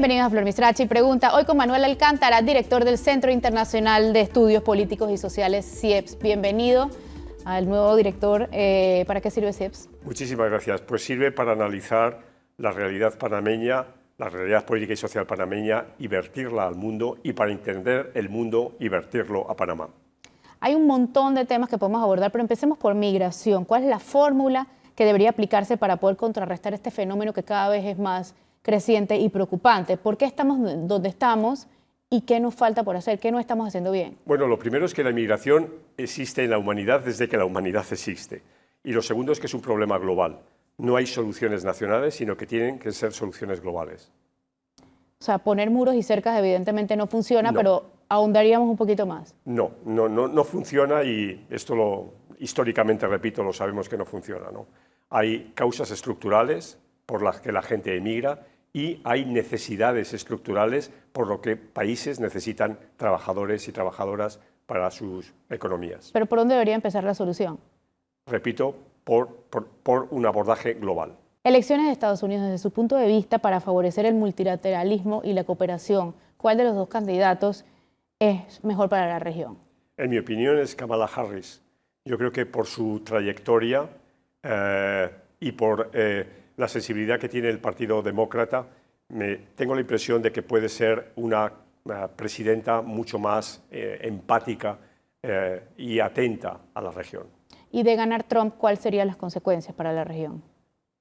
Bienvenidos a Flor Mistrachi Pregunta. Hoy con Manuel Alcántara, director del Centro Internacional de Estudios Políticos y Sociales, CIEPS. Bienvenido al nuevo director. ¿Para qué sirve CIEPS? Muchísimas gracias. Pues sirve para analizar la realidad panameña, la realidad política y social panameña, y vertirla al mundo, y para entender el mundo y vertirlo a Panamá. Hay un montón de temas que podemos abordar, pero empecemos por migración. ¿Cuál es la fórmula que debería aplicarse para poder contrarrestar este fenómeno que cada vez es más creciente y preocupante? ¿Por qué estamos donde estamos y qué nos falta por hacer? ¿Qué no estamos haciendo bien? Bueno, lo primero es que la inmigración existe en la humanidad desde que la humanidad existe. Y lo segundo es que es un problema global. No hay soluciones nacionales, sino que tienen que ser soluciones globales. O sea, poner muros y cercas evidentemente no funciona, No. pero ahondaríamos un poquito más. No funciona, y esto históricamente, repito, lo sabemos que no funciona, ¿no? Hay causas estructurales por las que la gente emigra y hay necesidades estructurales por lo que países necesitan trabajadores y trabajadoras para sus economías. ¿Pero por dónde debería empezar la solución? Repito, por un abordaje global. Elecciones de Estados Unidos, desde su punto de vista, para favorecer el multilateralismo y la cooperación, ¿cuál de los dos candidatos es mejor para la región? En mi opinión es Kamala Harris. Yo creo que por su trayectoria y por la sensibilidad que tiene el Partido Demócrata, tengo la impresión de que puede ser una presidenta mucho más empática y atenta a la región. Y de ganar Trump, ¿cuáles serían las consecuencias para la región?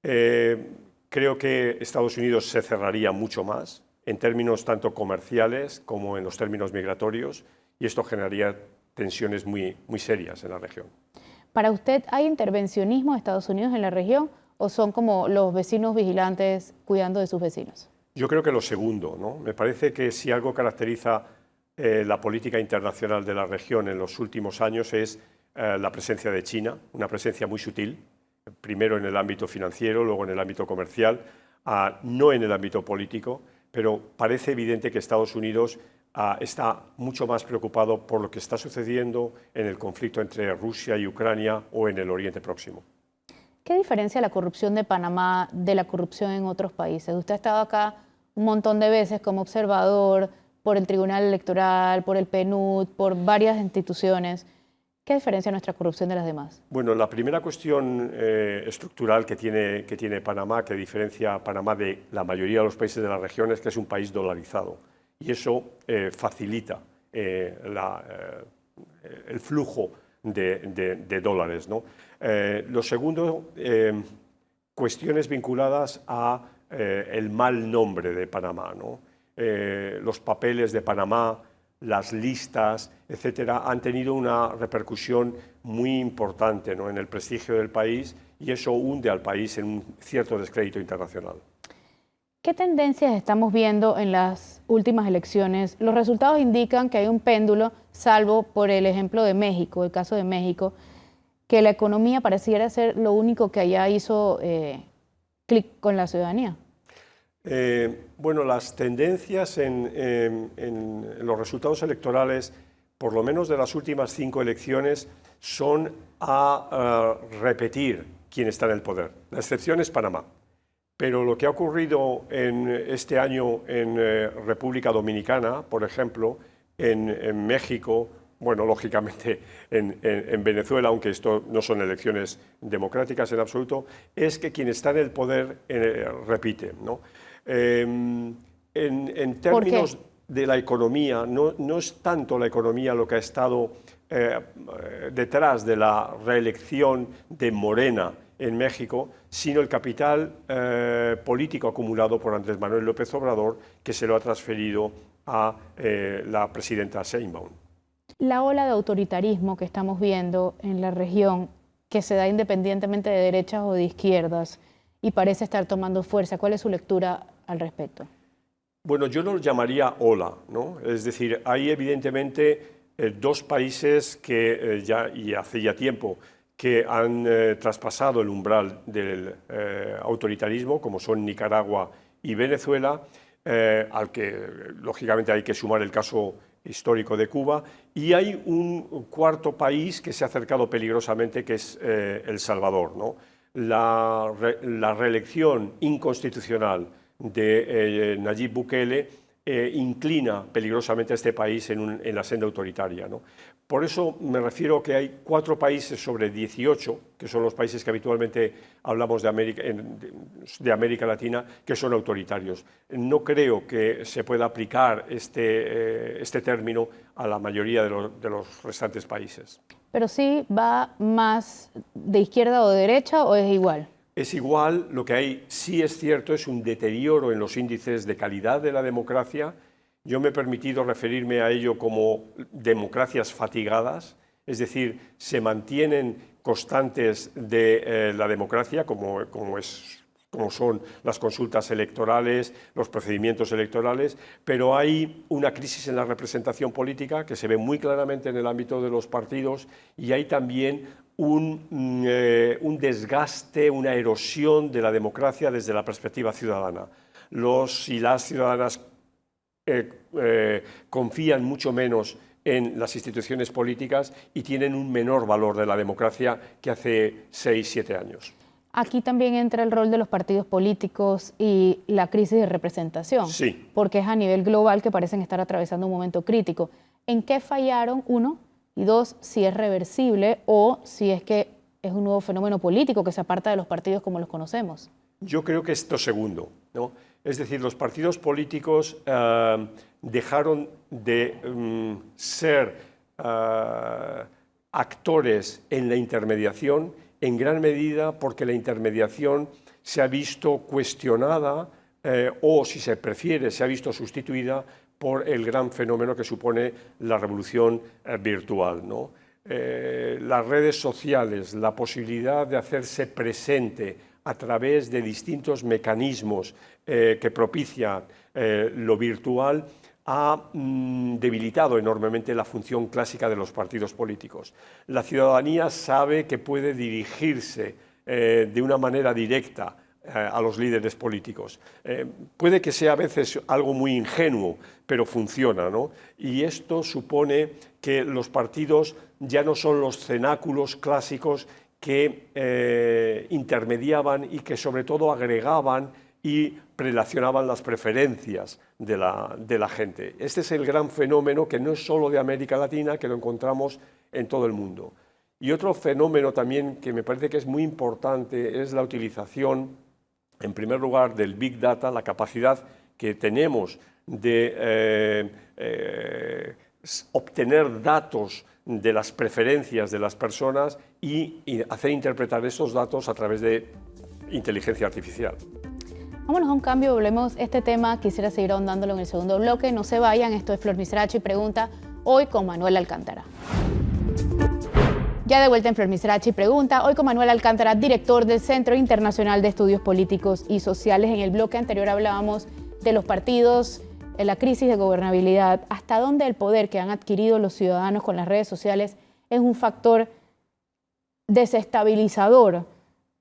Creo que Estados Unidos se cerraría mucho más en términos tanto comerciales como en los términos migratorios, y esto generaría tensiones muy serias en la región. ¿Para usted hay intervencionismo de Estados Unidos en la región o son como los vecinos vigilantes cuidando de sus vecinos? Yo creo que lo segundo, ¿no? Me parece que si algo caracteriza la política internacional de la región en los últimos años es la presencia de China, una presencia muy sutil, primero en el ámbito financiero, luego en el ámbito comercial, no en el ámbito político, pero parece evidente que Estados Unidos está mucho más preocupado por lo que está sucediendo en el conflicto entre Rusia y Ucrania o en el Oriente Próximo. ¿Qué diferencia la corrupción de Panamá de la corrupción en otros países? Usted ha estado acá un montón de veces como observador por el Tribunal Electoral, por el PNUD, por varias instituciones. ¿Qué diferencia nuestra corrupción de las demás? Bueno, la primera cuestión estructural que tiene Panamá, que diferencia a Panamá de la mayoría de los países de la región, es que es un país dolarizado. Y eso facilita el flujo de dólares, ¿no? Lo segundo, cuestiones vinculadas a el mal nombre de Panamá, ¿no? Los papeles de Panamá, las listas, etcétera, han tenido una repercusión muy importante, ¿no?, en el prestigio del país, y eso hunde al país en un cierto descrédito internacional. ¿Qué tendencias estamos viendo en las últimas elecciones? Los resultados indican que hay un péndulo, salvo por el ejemplo de México, el caso de México, que la economía pareciera ser lo único que allá hizo clic con la ciudadanía. Bueno, las tendencias en los resultados electorales, por lo menos de las últimas 5 elecciones, son a repetir quién está en el poder. La excepción es Panamá. Pero lo que ha ocurrido este año en República Dominicana, por ejemplo, en México, bueno, lógicamente en Venezuela, aunque esto no son elecciones democráticas en absoluto, es que quien está en el poder repite, ¿no? En términos de la economía, no es tanto la economía lo que ha estado detrás de la reelección de Morena en México, sino el capital político acumulado por Andrés Manuel López Obrador, que se lo ha transferido a la presidenta Sheinbaum. La ola de autoritarismo que estamos viendo en la región, que se da independientemente de derechas o de izquierdas, y parece estar tomando fuerza, ¿cuál es su lectura al respecto? Bueno, yo no lo llamaría ola, ¿no? Es decir, hay evidentemente 2 países que y hace ya tiempo, que han traspasado el umbral del autoritarismo, como son Nicaragua y Venezuela, al que lógicamente hay que sumar el caso histórico de Cuba, y hay un cuarto país que se ha acercado peligrosamente, que es El Salvador, ¿no? La reelección inconstitucional de Nayib Bukele inclina peligrosamente a este país en la senda autoritaria, ¿no? Por eso me refiero que hay 4 países sobre 18, que son los países que habitualmente hablamos de América Latina, que son autoritarios. No creo que se pueda aplicar este término a la mayoría de los restantes países. Pero sí va más de izquierda o de derecha, ¿o es igual? Es igual, lo que hay, sí es cierto, es un deterioro en los índices de calidad de la democracia. Yo me he permitido referirme a ello como democracias fatigadas, es decir, se mantienen constantes de la democracia, como son las consultas electorales, los procedimientos electorales, pero hay una crisis en la representación política que se ve muy claramente en el ámbito de los partidos, y hay también un desgaste, una erosión de la democracia desde la perspectiva ciudadana. Los y las ciudadanas confían mucho menos en las instituciones políticas y tienen un menor valor de la democracia que hace 6, 7 años. Aquí también entra el rol de los partidos políticos y la crisis de representación, sí, porque es a nivel global que parecen estar atravesando un momento crítico. ¿En qué fallaron? 1, y 2, si es reversible o si es que es un nuevo fenómeno político que se aparta de los partidos como los conocemos. Yo creo que esto segundo, ¿no? Es decir, los partidos políticos dejaron de ser actores en la intermediación en gran medida porque la intermediación se ha visto cuestionada o, si se prefiere, se ha visto sustituida por el gran fenómeno que supone la revolución virtual, ¿no? Las redes sociales, la posibilidad de hacerse presente a través de distintos mecanismos que propician lo virtual, ha debilitado enormemente la función clásica de los partidos políticos. La ciudadanía sabe que puede dirigirse de una manera directa a los líderes políticos. Puede que sea a veces algo muy ingenuo, pero funciona, ¿no? Y esto supone que los partidos ya no son los cenáculos clásicos que intermediaban y que sobre todo agregaban y prelacionaban las preferencias de la gente. Este es el gran fenómeno que no es solo de América Latina, que lo encontramos en todo el mundo. Y otro fenómeno también que me parece que es muy importante es la utilización, en primer lugar, del Big Data, la capacidad que tenemos de obtener datos de las preferencias de las personas y hacer interpretar esos datos a través de inteligencia artificial. Vámonos a un cambio, volvemos a este tema. Quisiera seguir ahondándolo en el segundo bloque. No se vayan, esto es Flor Misrachi Pregunta, hoy con Manuel Alcántara. Ya de vuelta en Flor Misrachi Pregunta, hoy con Manuel Alcántara, director del Centro Internacional de Estudios Políticos y Sociales. En el bloque anterior hablábamos de los partidos, en la crisis de gobernabilidad, hasta dónde el poder que han adquirido los ciudadanos con las redes sociales es un factor desestabilizador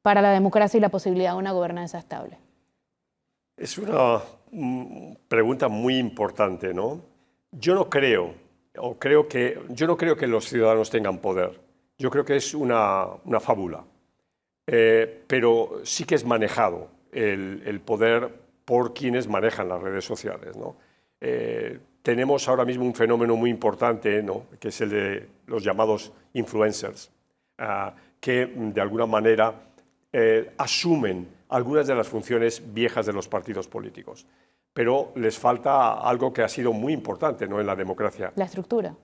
para la democracia y la posibilidad de una gobernanza estable. Es una pregunta muy importante, ¿no? Yo no creo que los ciudadanos tengan poder. Yo creo que es una fábula. Pero sí que es manejado el poder por quienes manejan las redes sociales, ¿no? Tenemos ahora mismo un fenómeno muy importante, ¿no?, que es el de los llamados influencers, que de alguna manera asumen algunas de las funciones viejas de los partidos políticos. Pero les falta algo que ha sido muy importante, ¿no?, en la democracia. La estructura.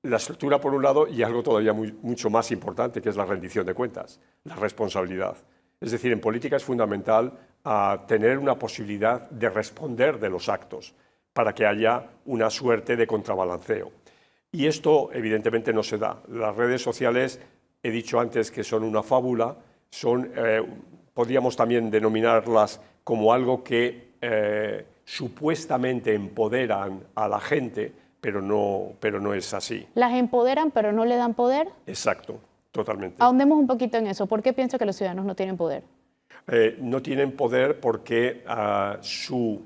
La estructura, por un lado, y algo todavía mucho más importante, que es la rendición de cuentas, la responsabilidad. Es decir, en política es fundamental tener una posibilidad de responder de los actos para que haya una suerte de contrabalanceo. Y esto, evidentemente, no se da. Las redes sociales, he dicho antes que son una fábula, podríamos también denominarlas como algo que supuestamente empoderan a la gente, pero no es así. ¿Las empoderan pero no le dan poder? Exacto, totalmente. Ahondemos un poquito en eso. ¿Por qué piensa que los ciudadanos no tienen poder? No tienen poder porque su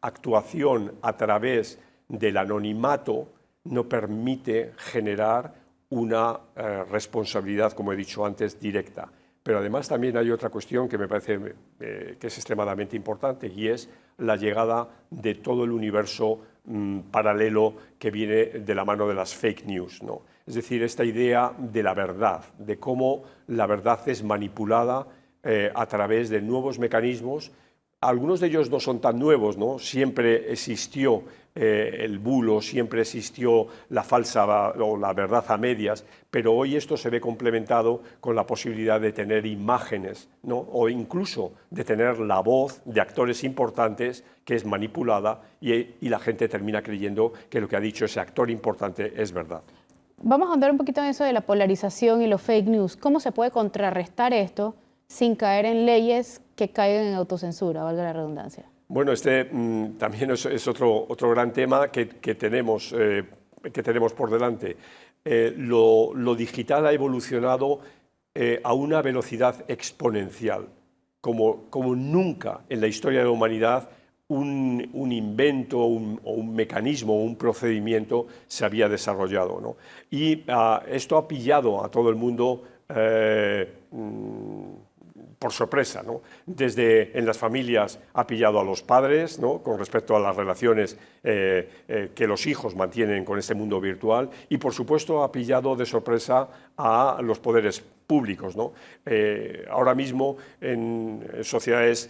actuación a través del anonimato no permite generar una responsabilidad, como he dicho antes, directa. Pero además también hay otra cuestión que me parece que es extremadamente importante, y es la llegada de todo el universo paralelo que viene de la mano de las fake news, ¿no? Es decir, esta idea de la verdad, de cómo la verdad es manipulada a través de nuevos mecanismos. Algunos de ellos no son tan nuevos, ¿no? Siempre existió el bulo, siempre existió la falsa o la verdad a medias, pero hoy esto se ve complementado con la posibilidad de tener imágenes, ¿no? O incluso de tener la voz de actores importantes que es manipulada y la gente termina creyendo que lo que ha dicho ese actor importante es verdad. Vamos a ahondar un poquito en eso de la polarización y los fake news. ¿Cómo se puede contrarrestar esto sin caer en leyes que caigan en autocensura, valga la redundancia? Bueno, este también es otro gran tema que tenemos por delante. Lo digital ha evolucionado a una velocidad exponencial, como nunca en la historia de la humanidad un invento o un mecanismo o un procedimiento se había desarrollado, ¿no? Y esto ha pillado a todo el mundo por sorpresa, ¿no? Desde en las familias ha pillado a los padres, ¿no? Con respecto a las relaciones que los hijos mantienen con este mundo virtual, y por supuesto ha pillado de sorpresa a los poderes públicos, ¿no? Ahora mismo en sociedades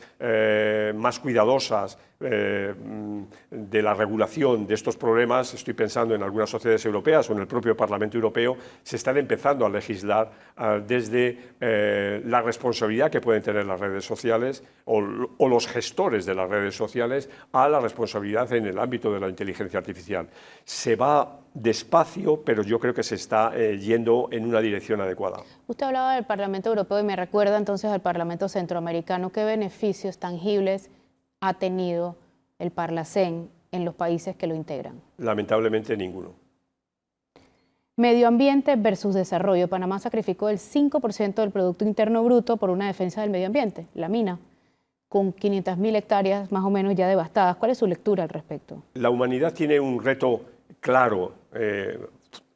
más cuidadosas de la regulación de estos problemas, estoy pensando en algunas sociedades europeas o en el propio Parlamento Europeo, se están empezando a legislar desde la responsabilidad que pueden tener las redes sociales o los gestores de las redes sociales a la responsabilidad en el ámbito de la inteligencia artificial. Se va despacio, pero yo creo que se está yendo en una dirección adecuada. Usted hablaba del Parlamento Europeo y me recuerda entonces al Parlamento Centroamericano. ¿Qué beneficios tangibles ha tenido el Parlacén en los países que lo integran? Lamentablemente ninguno. Medio ambiente versus desarrollo. Panamá sacrificó el 5% del Producto Interno Bruto por una defensa del medio ambiente, la mina, con 500.000 hectáreas más o menos ya devastadas. ¿Cuál es su lectura al respecto? La humanidad tiene un reto claro,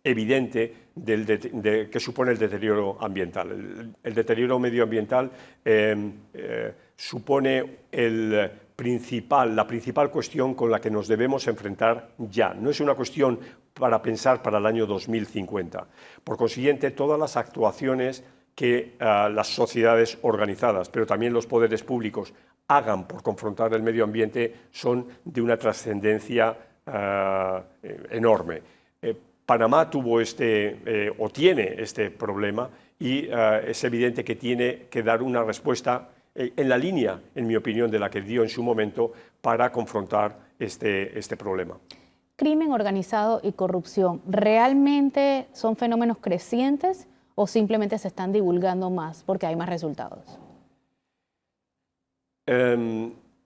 evidente, que supone el deterioro ambiental. El deterioro medioambiental supone la principal cuestión con la que nos debemos enfrentar ya. No es una cuestión para pensar para el año 2050. Por consiguiente, todas las actuaciones que las sociedades organizadas, pero también los poderes públicos, hagan por confrontar el medio ambiente son de una trascendencia enorme. Panamá tuvo o tiene este problema y es evidente que tiene que dar una respuesta en la línea, en mi opinión, de la que dio en su momento para confrontar este problema. ¿Crimen organizado y corrupción realmente son fenómenos crecientes o simplemente se están divulgando más porque hay más resultados?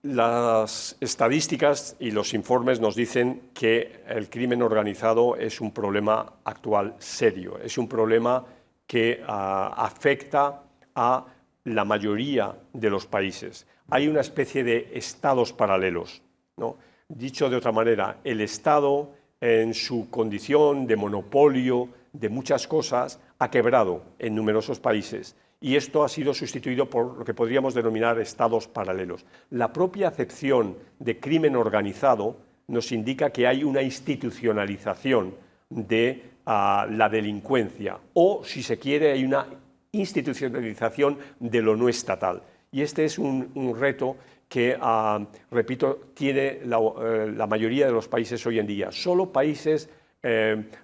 Las estadísticas y los informes nos dicen que el crimen organizado es un problema actual serio, es un problema que afecta a la mayoría de los países. Hay una especie de estados paralelos, ¿no? Dicho de otra manera, el Estado, en su condición de monopolio de muchas cosas, ha quebrado en numerosos países. Y esto ha sido sustituido por lo que podríamos denominar estados paralelos. La propia acepción de crimen organizado nos indica que hay una institucionalización de la delincuencia, o, si se quiere, hay una institucionalización de lo no estatal. Y este es un reto que, repito, tiene la mayoría de los países hoy en día. Solo países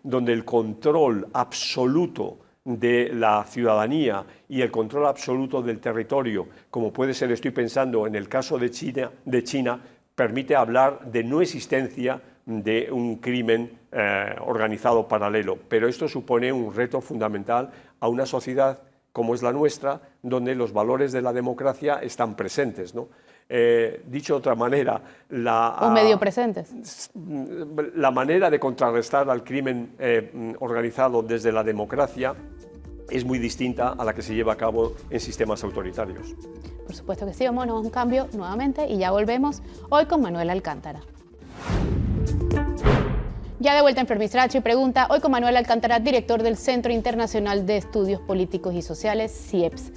donde el control absoluto de la ciudadanía y el control absoluto del territorio, como puede ser, estoy pensando en el caso de China, permite hablar de no existencia de un crimen organizado paralelo. Pero esto supone un reto fundamental a una sociedad como es la nuestra, donde los valores de la democracia están presentes, ¿no? Dicho de otra manera, o medio presentes. La manera de contrarrestar al crimen organizado desde la democracia es muy distinta a la que se lleva a cabo en sistemas autoritarios. Por supuesto que sí, vámonos a un cambio nuevamente y ya volvemos hoy con Manuel Alcántara. Ya de vuelta en Fermistracho y Pregunta, hoy con Manuel Alcántara, director del Centro Internacional de Estudios Políticos y Sociales, CIEPS.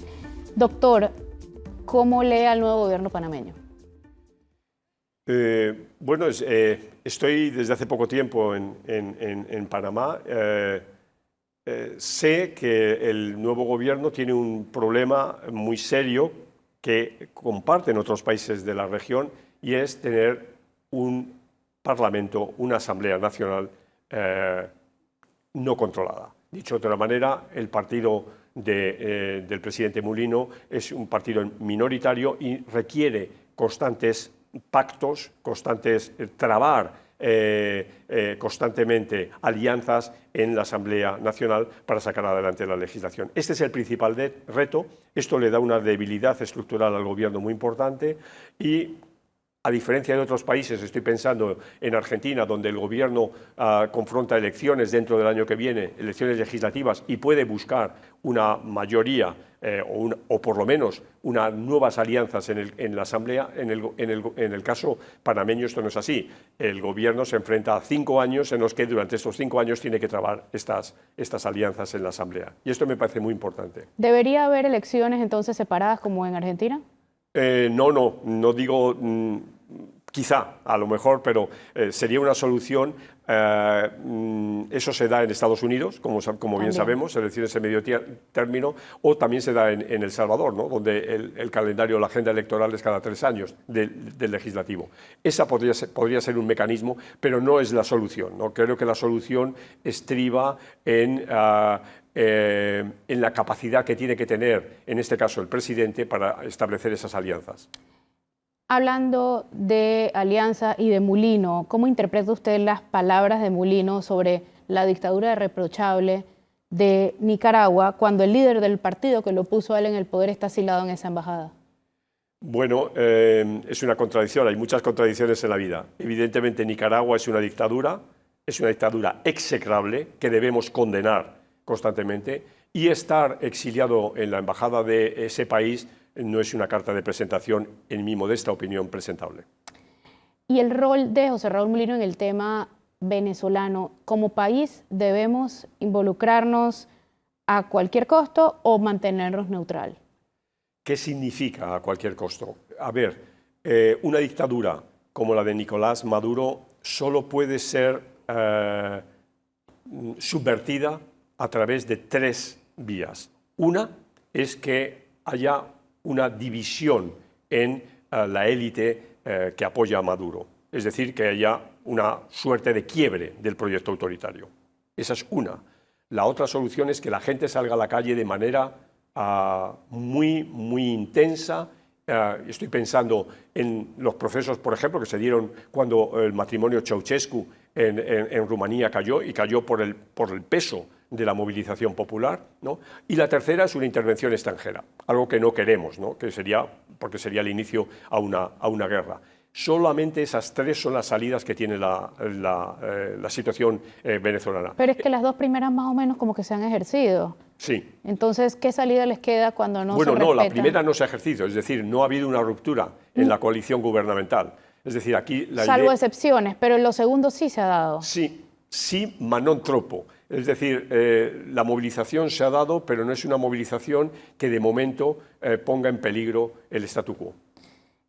Doctor, ¿cómo lee al nuevo gobierno panameño? Bueno, estoy desde hace poco tiempo en Panamá. Sé que el nuevo gobierno tiene un problema muy serio que comparten otros países de la región, y es tener un parlamento, una asamblea nacional no controlada. Dicho de otra manera, el partido del presidente Mulino es un partido minoritario y requiere constantes pactos, constantes trabar constantemente alianzas en la Asamblea Nacional para sacar adelante la legislación. Este es el principal reto. Esto le da una debilidad estructural al gobierno muy importante y, a diferencia de otros países, estoy pensando en Argentina, donde el gobierno confronta elecciones dentro del año que viene, elecciones legislativas, y puede buscar una mayoría o por lo menos unas nuevas alianzas en la Asamblea. En el caso panameño esto no es así. El gobierno se enfrenta a 5 años en los que durante estos 5 años tiene que trabar estas alianzas en la Asamblea. Y esto me parece muy importante. ¿Debería haber elecciones entonces separadas como en Argentina? No digo, quizá, a lo mejor, pero sería una solución. Eso se da en Estados Unidos, como bien sabemos, elecciones en medio término, o también se da en El Salvador, ¿no?, donde el calendario, la agenda electoral es cada 3 años del legislativo. Esa podría ser un mecanismo, pero no es la solución, ¿no? Creo que la solución estriba en la capacidad que tiene que tener, en este caso, el presidente para establecer esas alianzas. Hablando de alianza y de Mulino, ¿cómo interpreta usted las palabras de Mulino sobre la dictadura irreprochable de Nicaragua cuando el líder del partido que lo puso a él en el poder está asilado en esa embajada? Bueno, es una contradicción, hay muchas contradicciones en la vida. Evidentemente Nicaragua es una dictadura execrable que debemos condenar constantemente, y estar exiliado en la embajada de ese país no es una carta de presentación, en mi modesta opinión, presentable. ¿Y el rol de José Raúl Mulino en el tema venezolano? ¿Como país debemos involucrarnos a cualquier costo o mantenernos neutral? ¿Qué significa a cualquier costo? A ver, una dictadura como la de Nicolás Maduro solo puede ser subvertida a través de 3 vías. Una es que haya una división en la élite que apoya a Maduro, es decir, que haya una suerte de quiebre del proyecto autoritario. Esa es una. La otra solución es que la gente salga a la calle de manera muy intensa. Estoy pensando en los procesos, por ejemplo, que se dieron cuando el matrimonio Ceausescu en Rumanía cayó, y cayó por el peso de la movilización popular, ¿no? Y la tercera es una intervención extranjera, algo que no queremos, ¿no?, porque sería el inicio a una guerra. Solamente esas 3 son las salidas que tiene la situación venezolana. Pero es que las 2 primeras más o menos como que se han ejercido. Sí. Entonces, ¿qué salida les queda cuando no se respeta? Bueno, no, la primera no se ha ejercido, es decir, no ha habido una ruptura en la coalición gubernamental. Es decir, aquí salvo excepciones, pero en lo segundo sí se ha dado. Sí, ma non troppo. Es decir, la movilización se ha dado, pero no es una movilización que de momento ponga en peligro el statu quo.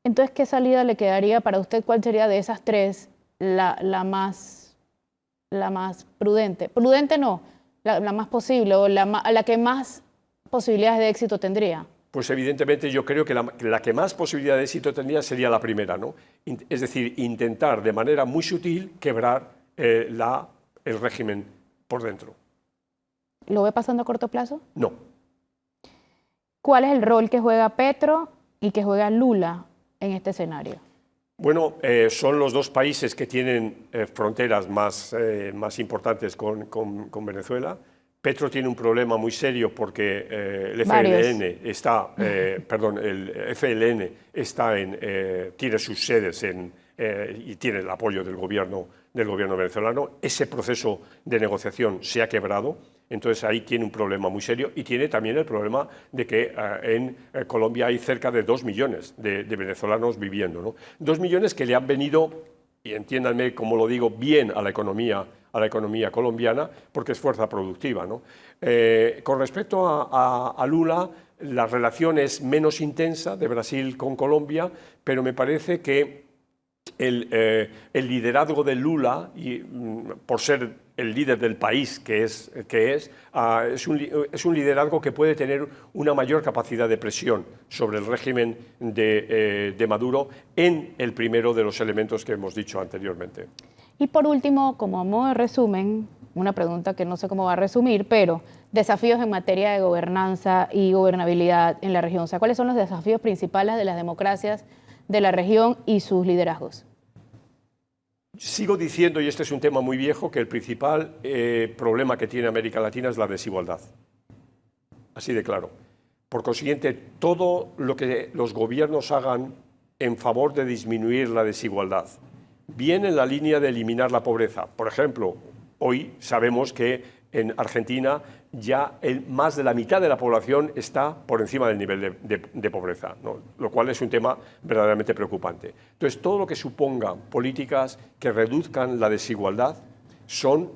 Entonces, ¿qué salida le quedaría para usted? ¿Cuál sería de esas 3 la más prudente? Prudente no, la más posible, o la que más posibilidades de éxito tendría. Pues evidentemente yo creo que la que más posibilidad de éxito tendría sería la primera, ¿no? Es decir, intentar de manera muy sutil quebrar el régimen por dentro. ¿Lo ve pasando a corto plazo? No. ¿Cuál es el rol que juega Petro y que juega Lula en este escenario? Bueno, son los 2 países que tienen fronteras más importantes con Venezuela. Petro tiene un problema muy serio porque el FLN tiene sus sedes y tiene el apoyo del gobierno venezolano. Ese proceso de negociación se ha quebrado, entonces ahí tiene un problema muy serio, y tiene también el problema de que en Colombia hay cerca de 2 millones de venezolanos viviendo, ¿no? 2 millones que le han venido, y entiéndanme como lo digo, bien a la economía colombiana, porque es fuerza productiva, ¿no? Con respecto a Lula, la relación es menos intensa de Brasil con Colombia, pero me parece que el liderazgo de Lula, por ser el líder del país es un liderazgo que puede tener una mayor capacidad de presión sobre el régimen de Maduro en el primero de los elementos que hemos dicho anteriormente. Y por último, como a modo de resumen, una pregunta que no sé cómo va a resumir, pero desafíos en materia de gobernanza y gobernabilidad en la región. O sea, ¿cuáles son los desafíos principales de las democracias de la región y sus liderazgos? Sigo diciendo, y este es un tema muy viejo, que el principal problema que tiene América Latina es la desigualdad. Así de claro. Por consiguiente, todo lo que los gobiernos hagan en favor de disminuir la desigualdad viene en la línea de eliminar la pobreza. Por ejemplo, hoy sabemos que en Argentina ya más de la mitad de la población está por encima del nivel de pobreza, ¿no? Lo cual es un tema verdaderamente preocupante. Entonces, todo lo que suponga políticas que reduzcan la desigualdad son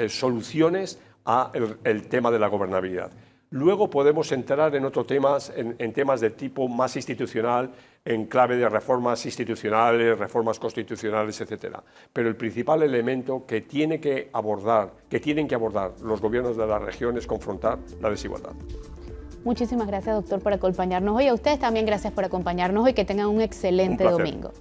soluciones al tema de la gobernabilidad. Luego podemos entrar en otros temas, en temas de tipo más institucional, en clave de reformas institucionales, reformas constitucionales, etc. Pero el principal elemento que tienen que abordar los gobiernos de la región es confrontar la desigualdad. Muchísimas gracias, doctor, por acompañarnos hoy. A ustedes también gracias por acompañarnos hoy. Que tengan un excelente domingo.